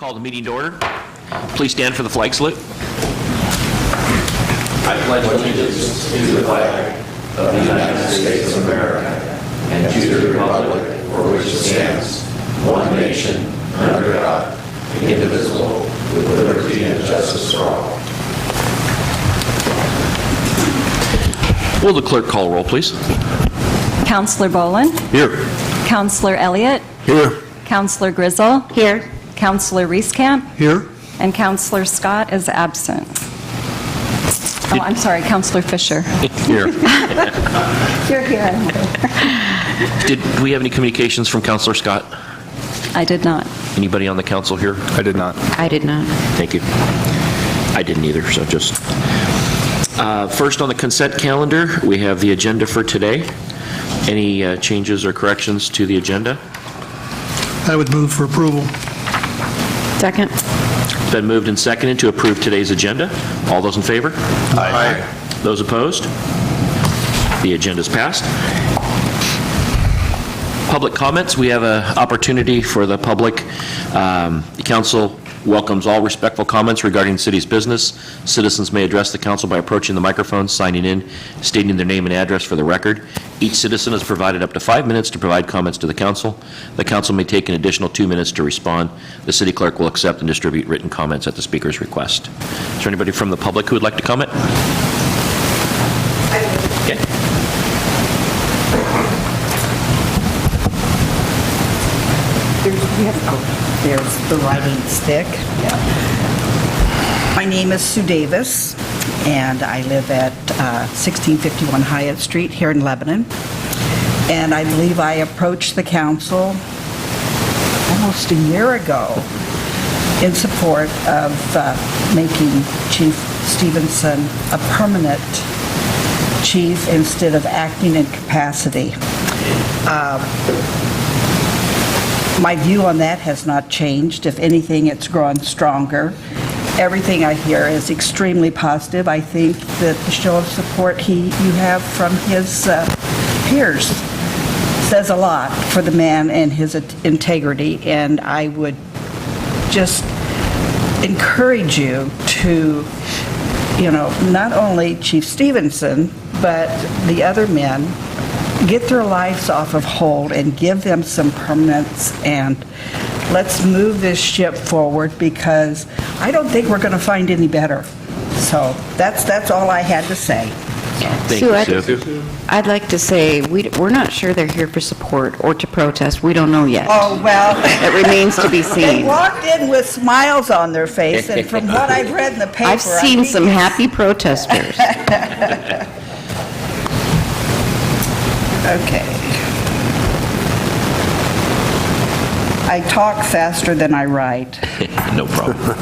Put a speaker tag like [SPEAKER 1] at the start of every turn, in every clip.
[SPEAKER 1] Call the meeting to order. Please stand for the flag salute.
[SPEAKER 2] I pledge allegiance to the flag of the United States of America and to the republic for which it stands, one nation, under God, indivisible, with liberty and justice for all.
[SPEAKER 1] Will the clerk call roll, please?
[SPEAKER 3] Counselor Bolin?
[SPEAKER 1] Here.
[SPEAKER 3] Counselor Elliott?
[SPEAKER 1] Here.
[SPEAKER 3] Counselor Grizzle? Here. Counselor Reeskamp?
[SPEAKER 1] Here.
[SPEAKER 3] And Counselor Scott is absent. Oh, I'm sorry, Counselor Fisher.
[SPEAKER 1] Here.
[SPEAKER 3] Here.
[SPEAKER 1] Did we have any communications from Counselor Scott?
[SPEAKER 3] I did not.
[SPEAKER 1] Anybody on the council here?
[SPEAKER 4] I did not.
[SPEAKER 3] I did not.
[SPEAKER 1] Thank you. I didn't either, so just... First on the consent calendar, we have the agenda for today. Any changes or corrections to the agenda?
[SPEAKER 5] I would move for approval.
[SPEAKER 3] Second.
[SPEAKER 1] It's been moved and seconded to approve today's agenda. All those in favor?
[SPEAKER 4] Aye.
[SPEAKER 1] Those opposed? The agenda is passed. Public comments. We have an opportunity for the public. The council welcomes all respectful comments regarding the city's business. Citizens may address the council by approaching the microphone, signing in, stating their name and address for the record. Each citizen is provided up to 5 minutes to provide comments to the council. The council may take an additional 2 minutes to respond. The city clerk will accept and distribute written comments at the speaker's request. Is there anybody from the public who would like to comment? Okay.
[SPEAKER 6] There's the writing stick. My name is Sue Davis, and I live at 1651 Hyatt Street here in Lebanon. And I believe I approached the council almost a year ago in support of making Chief Stevenson a permanent chief instead of acting in capacity. My view on that has not changed. If anything, it's grown stronger. Everything I hear is extremely positive. I think that the show of support you have from his peers says a lot for the man and his integrity, and I would just encourage you to, not only Chief Stevenson, but the other men, get their lives off of hold and give them some permanence, and let's move this ship forward, because I don't think we're going to find any better. So that's all I had to say.
[SPEAKER 1] Thank you, Sue.
[SPEAKER 7] I'd like to say, we're not sure they're here for support or to protest. We don't know yet.
[SPEAKER 6] Oh, well.
[SPEAKER 7] It remains to be
[SPEAKER 6] They
[SPEAKER 7] seen.
[SPEAKER 6] walked in with smiles on their face, and from what I've read in the paper,
[SPEAKER 7] I've seen some happy protesters.
[SPEAKER 6] Okay. I talk faster than I write.
[SPEAKER 1] No problem.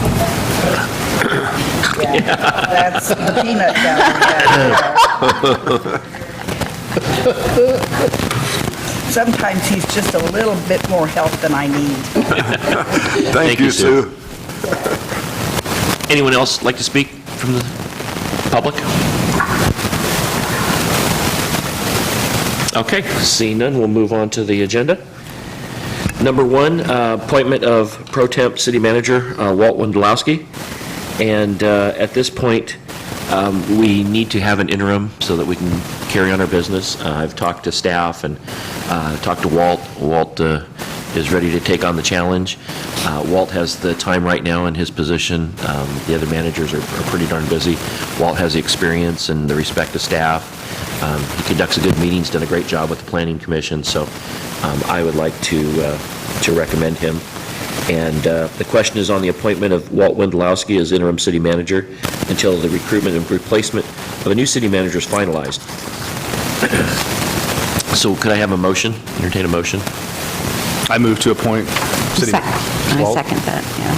[SPEAKER 6] Yeah, that's the peanut gallery. Sometimes he's just a little bit more help than I need.
[SPEAKER 4] Thank you, Sue.
[SPEAKER 1] Anyone else like to speak from the public? Okay, seeing none, we'll move on to the agenda. Number one, appointment of Pro Temp City Manager Walt Wondolowski. And at this point, we need to have an interim so that we can carry on our business. I've talked to staff and talked to Walt. Walt is ready to take on the challenge. Walt has the time right now in his position. The other managers are pretty darn busy. Walt has the experience and the respect of staff. He conducts a good meeting. He's done a great job with the Planning Commission, so I would like to recommend him. And the question is on the appointment of Walt Wondolowski as interim city manager until the recruitment and replacement of a new city manager is finalized. So could I have a motion? Entertain a motion?
[SPEAKER 4] I move to appoint City
[SPEAKER 7] I second that, yeah.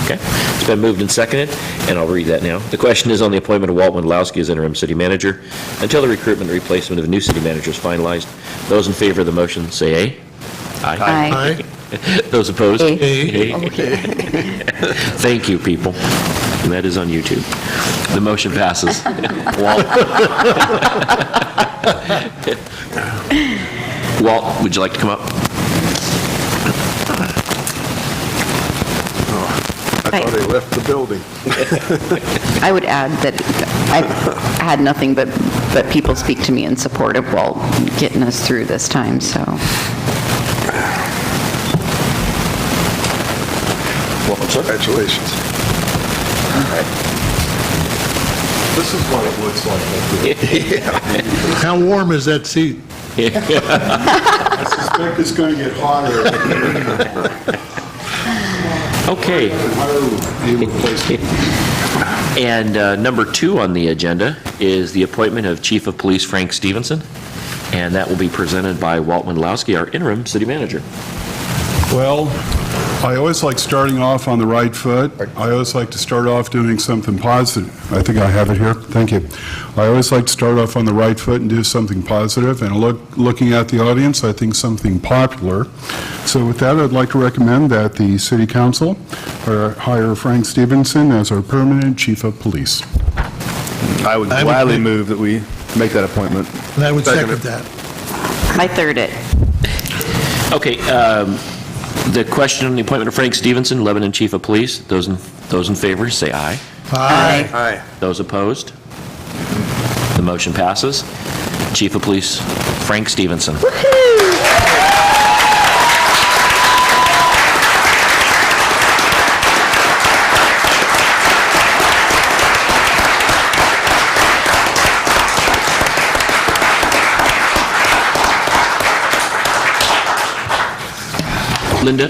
[SPEAKER 1] Okay. It's been moved and seconded, and I'll read that now. The question is on the appointment of Walt Wondolowski as interim city manager until the recruitment and replacement of a new city manager is finalized. Those in favor of the motion say aye.
[SPEAKER 7] Aye.
[SPEAKER 1] Those opposed?
[SPEAKER 7] Aye.
[SPEAKER 1] Aye. Thank you, people. And that is on YouTube. The motion passes. Walt, would you like to come up?
[SPEAKER 4] thought they left the building.
[SPEAKER 7] I would add that I've had nothing but people speak to me in support of Walt getting us through this time, so.
[SPEAKER 1] Welcome, sir.
[SPEAKER 4] Congratulations.
[SPEAKER 2] This is what it looks like.
[SPEAKER 5] How warm is that seat?
[SPEAKER 2] I suspect it's going to get hotter.
[SPEAKER 1] Okay. And number 2 on the agenda is the appointment of Chief of Police Frank Stevenson, and that will be presented by Walt Wondolowski, our interim city manager.
[SPEAKER 8] Well, I always like starting off on the right foot. I always like to start off doing something positive. I think I have it here. Thank you. I always like to start off on the right foot and do something positive. And looking at the audience, I think something popular. So with that, I'd like to recommend that the City Council hire Frank Stevenson as our permanent Chief of Police.
[SPEAKER 4] I would gladly move that we make that appointment.
[SPEAKER 5] And I would second that.
[SPEAKER 7] I third it.
[SPEAKER 1] Okay, the question on the appointment of Frank Stevenson, Lebanon Chief of Police, those in favor, say aye.
[SPEAKER 7] Aye.
[SPEAKER 4] Aye.
[SPEAKER 1] Those opposed? The motion passes. Chief of Police Frank Stevenson. Linda,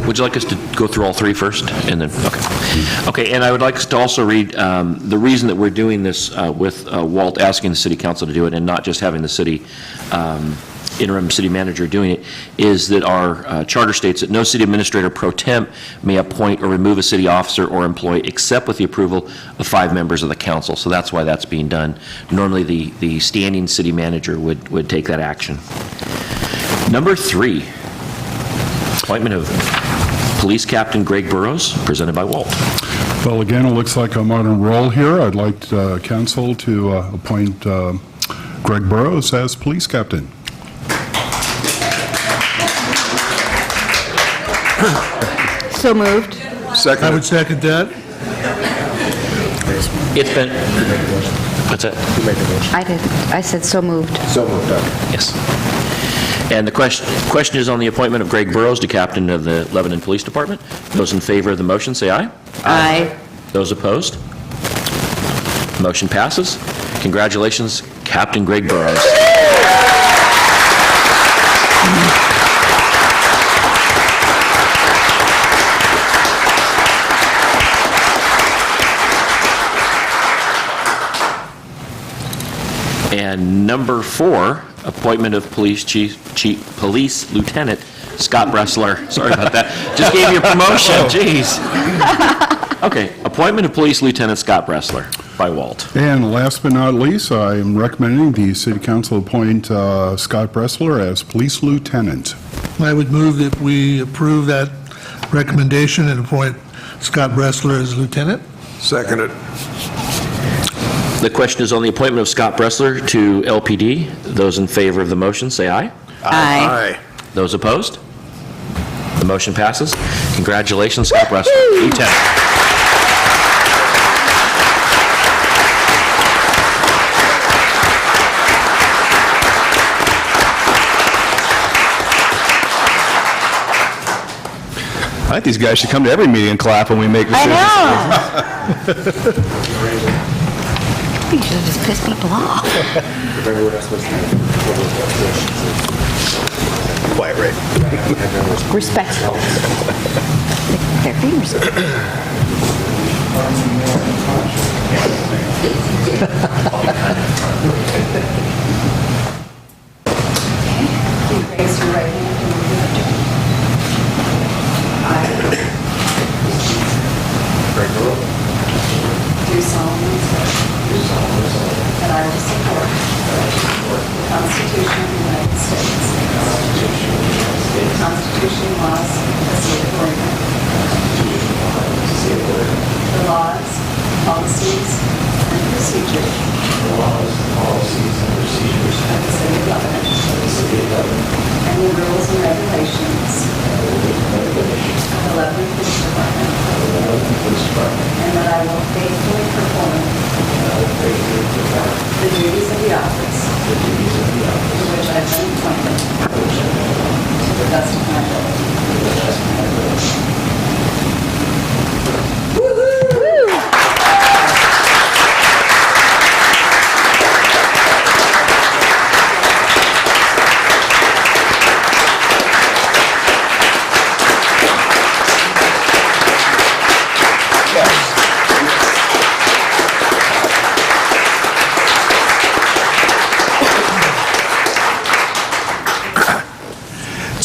[SPEAKER 1] would you like us to go through all 3 first? And then, okay. Okay, and I would like us to also read the reason that we're doing this with Walt asking the City Council to do it and not just having the city interim city manager doing it, is that our charter states that no city administrator pro temp may appoint or remove a city officer or employee except with the approval of 5 members of the council. So that's why that's being done. Normally, the standing city manager would take that action. Number 3. Appointment of Police Captain Greg Burrows, presented by Walt.
[SPEAKER 8] Well, again, it looks like I'm on a roll here. I'd like council to appoint Greg Burrows as police captain.
[SPEAKER 7] So moved.
[SPEAKER 5] I would second that.
[SPEAKER 1] It's been, what's that?
[SPEAKER 7] I did. I said so moved.
[SPEAKER 1] Yes. And the question is on the appointment of Greg Burrows to captain of the Lebanon Police Department. Those in favor of the motion, say aye.
[SPEAKER 7] Aye.
[SPEAKER 1] Those opposed? Motion passes. Congratulations, Captain Greg Burrows. And number 4, appointment of Police Lieutenant Scott Bressler. Sorry about that. Just gave you a promotion. Jeez. Okay, appointment of Police Lieutenant Scott Bressler by Walt.
[SPEAKER 8] And last but not least, I am recommending the City Council appoint Scott Bressler as police lieutenant.
[SPEAKER 5] I would move that we approve that recommendation and appoint Scott Bressler as lieutenant.
[SPEAKER 4] Second it.
[SPEAKER 1] The question is on the appointment of Scott Bressler to LPD. Those in favor of the motion, say aye.
[SPEAKER 7] Aye.
[SPEAKER 1] Those opposed? The motion passes. Congratulations, Scott Bressler, Lieutenant.
[SPEAKER 4] I think these guys should come to every meeting and clap when we make decisions.
[SPEAKER 7] I know. You should have just pissed people off.
[SPEAKER 4] Quiet, right?
[SPEAKER 7] Respectful. Their fingers.
[SPEAKER 3] Raise your right hand and repeat after me. I do solemnly swear that I will support the Constitution of the United States, the Constitution and laws of the state of Oregon, the laws, policies, and procedures of the city of Lebanon, and the rules and regulations of the Lebanon Police Department,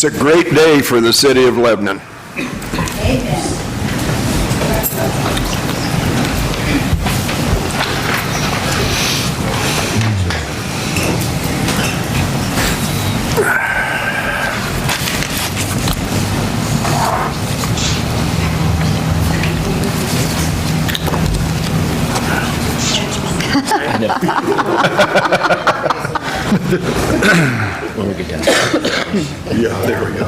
[SPEAKER 9] It's a great day for the city of Lebanon.
[SPEAKER 1] When we get down.
[SPEAKER 9] Yeah, there we go.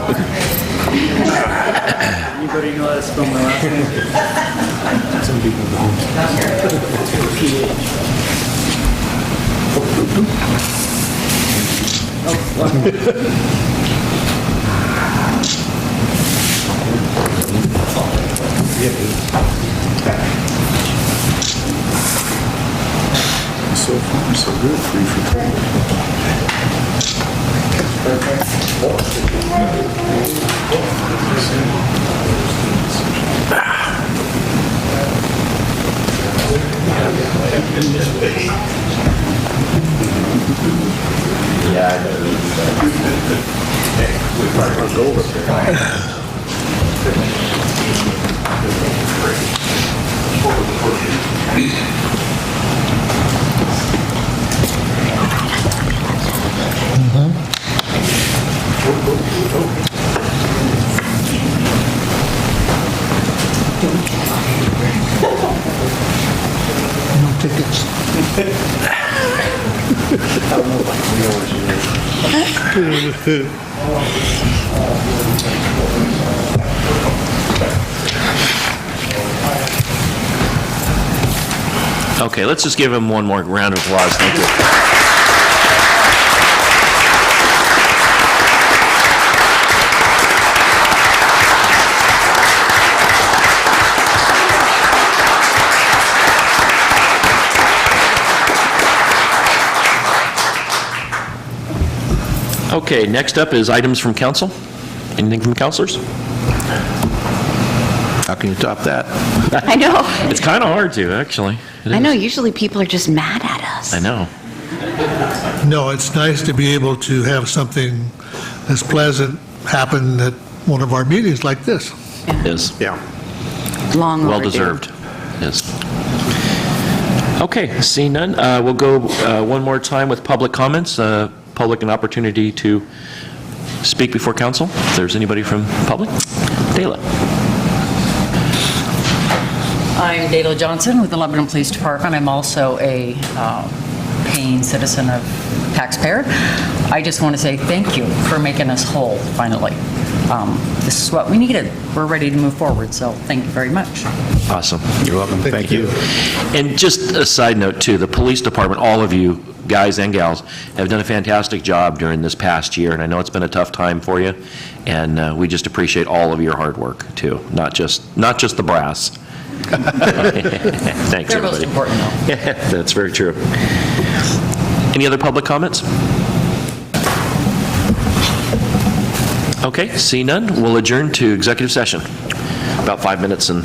[SPEAKER 10] Anybody know how to spell my last name? Some people
[SPEAKER 8] So far, so good, 3 for
[SPEAKER 5] No tickets.
[SPEAKER 1] Okay, let's just give him one more round of applause. Thank you. Okay, next up is items from council. Anything from councilors?
[SPEAKER 2] How can you top that?
[SPEAKER 7] I know.
[SPEAKER 1] It's kind of hard to, actually. It
[SPEAKER 7] I know,
[SPEAKER 1] is.
[SPEAKER 7] usually people are just mad at us.
[SPEAKER 1] I know.
[SPEAKER 5] No, it's nice to be able to have something that's pleasant happen at one of our meetings like this.
[SPEAKER 1] It is.
[SPEAKER 2] Yeah.
[SPEAKER 7] Long
[SPEAKER 1] Well
[SPEAKER 7] overdue.
[SPEAKER 1] deserved. Yes. Okay, seeing none, we'll go one more time with public comments. Public an opportunity to speak before council. If there's anybody from public. Dayla.
[SPEAKER 11] I'm Dayla Johnson with the Lebanon Police Department. I'm also a paying citizen of taxpayer. I just want to say thank you for making us whole, finally. This is what we needed. We're ready to move forward, so thank you very much.
[SPEAKER 1] Awesome.
[SPEAKER 2] You're welcome. Thank you.
[SPEAKER 1] And just a side note, too, the police department, all of you, guys and gals, have done a fantastic job during this past year, and I know it's been a tough time for you, and we just appreciate all of your hard work, too, not just the brass. Thanks,
[SPEAKER 11] They're most
[SPEAKER 1] everybody.
[SPEAKER 11] important, though.
[SPEAKER 1] That's very true. Any other public comments? Okay, see none, we'll adjourn to executive session. About 5 minutes and